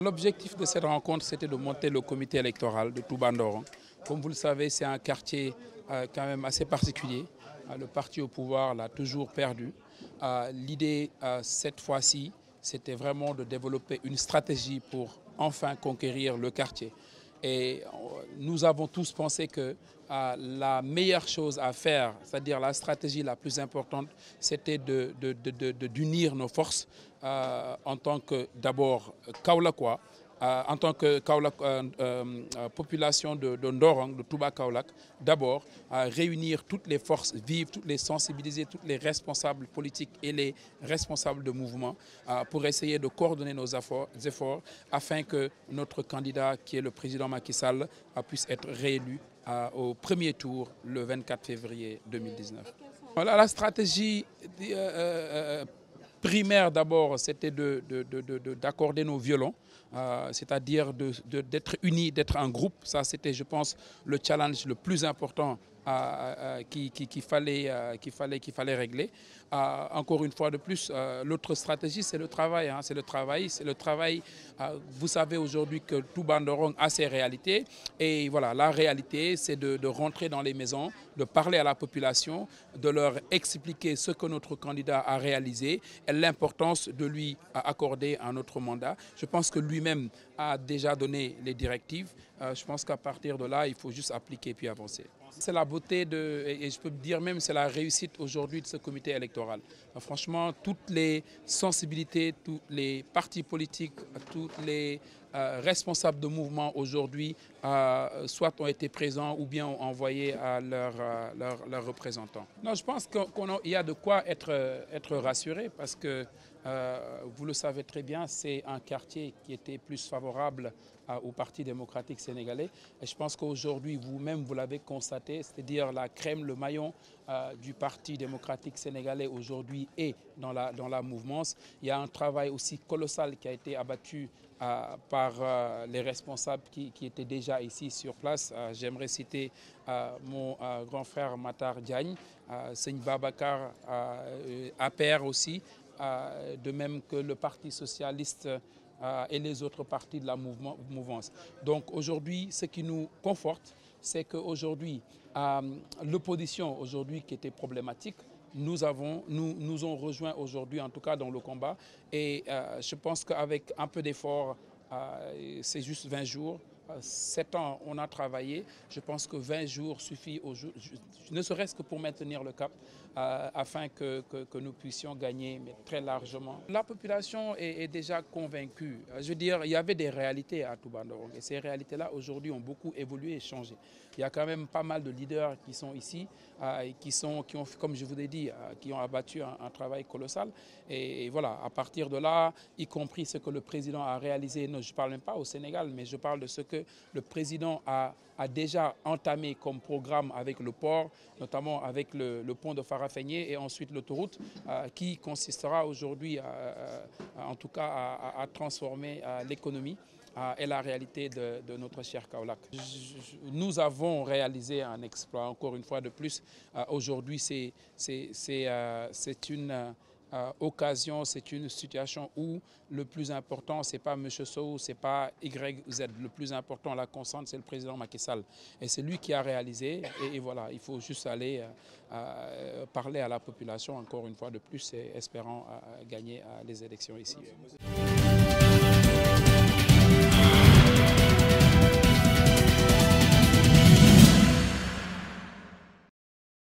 L'objectif de cette rencontre, c'était de monter le comité électoral de Touba Ndorong. Comme vous le savez, c'est un quartier quand même assez particulier. Le parti au pouvoir l'a toujours perdu. L'idée, cette fois-ci, c'était vraiment de développer une stratégie pour enfin conquérir le quartier. Et nous avons tous pensé que la meilleure chose à faire, c'est-à-dire la stratégie la plus importante, c'était d'unir nos forces en tant que d'abord Kaolackois, en tant que population de Ndorong, de Touba Kaolack, d'abord réunir toutes les forces vives, toutes les sensibiliser, tous les responsables politiques et les responsables de mouvement pour essayer de coordonner nos efforts afin que notre candidat, qui est le président Macky Sall, puisse être réélu au premier tour le 24 février 2019. Voilà, la stratégie primaire d'abord, c'était d'accorder nos violons, c'est-à-dire d'être unis, d'être un groupe. Ça, c'était, je pense, le challenge le plus important qu'il fallait régler. Encore une fois de plus, l'autre stratégie, c'est le travail. C'est le travail. Vous savez aujourd'hui que Touba Ndorong a ses réalités. Et voilà, la réalité, c'est de rentrer dans les maisons, de parler à la population, de leur expliquer ce que notre candidat a réalisé et l'importance de lui accorder un autre mandat. Je pense que lui-même a déjà donné les directives. Je pense qu'à partir de là, il faut juste appliquer puis avancer. C'est la beauté et je peux dire même c'est la réussite aujourd'hui de ce comité électoral. Franchement, toutes les sensibilités, tous les partis politiques, tous les responsables de mouvement aujourd'hui, soit ont été présents ou bien ont envoyé à leurs représentants. Non, je pense qu'il y a de quoi être rassuré parce que vous le savez très bien, c'est un quartier qui était plus favorable au Parti démocratique sénégalais. Et je pense qu'aujourd'hui, vous-même, vous l'avez constaté, c'est-à-dire la crème, le maillon du Parti démocratique sénégalais aujourd'hui est dans la mouvance. Il y a un travail aussi colossal qui a été abattu par les responsables qui étaient déjà ici sur place. J'aimerais citer mon grand frère Matar Diagne, Seigne Babacar, APR aussi, de même que le Parti socialiste et les autres partis de la mouvance. Donc aujourd'hui, ce qui nous conforte, c'est qu'aujourd'hui, l'opposition aujourd'hui qui était problématique, nous ont rejoints aujourd'hui, en tout cas dans le combat. Et je pense qu'avec un peu d'effort, c'est juste 20 jours. 7 ans, on a travaillé. Je pense que 20 jours suffit, ne serait-ce que pour maintenir le cap, afin que nous puissions gagner mais très largement. La population est déjà convaincue. Je veux dire, il y avait des réalités à Touba Ndorong et ces réalités-là, aujourd'hui, ont beaucoup évolué et changé. Il y a quand même pas mal de leaders qui sont ici, et qui ont, comme je vous ai dit, qui ont abattu un travail colossal. Et voilà, à partir de là, y compris ce que le président a réalisé, non, je ne parle même pas au Sénégal, mais je parle de ce que le président a déjà entamé comme programme avec le port, notamment avec le pont de Farafenni et ensuite l'autoroute, qui consistera aujourd'hui, en tout cas, à transformer l'économie et la réalité de notre cher Kaolack. Nous avons réalisé un exploit, encore une fois de plus. Aujourd'hui, c'est une occasion, c'est une situation où le plus important, ce n'est pas M. Sow, ce n'est pas Y ou Z. Le plus important, la constante, c'est le président Macky Sall. Et c'est lui qui a réalisé. Et voilà, il faut juste aller parler à la population, encore une fois de plus, et espérant gagner les élections ici.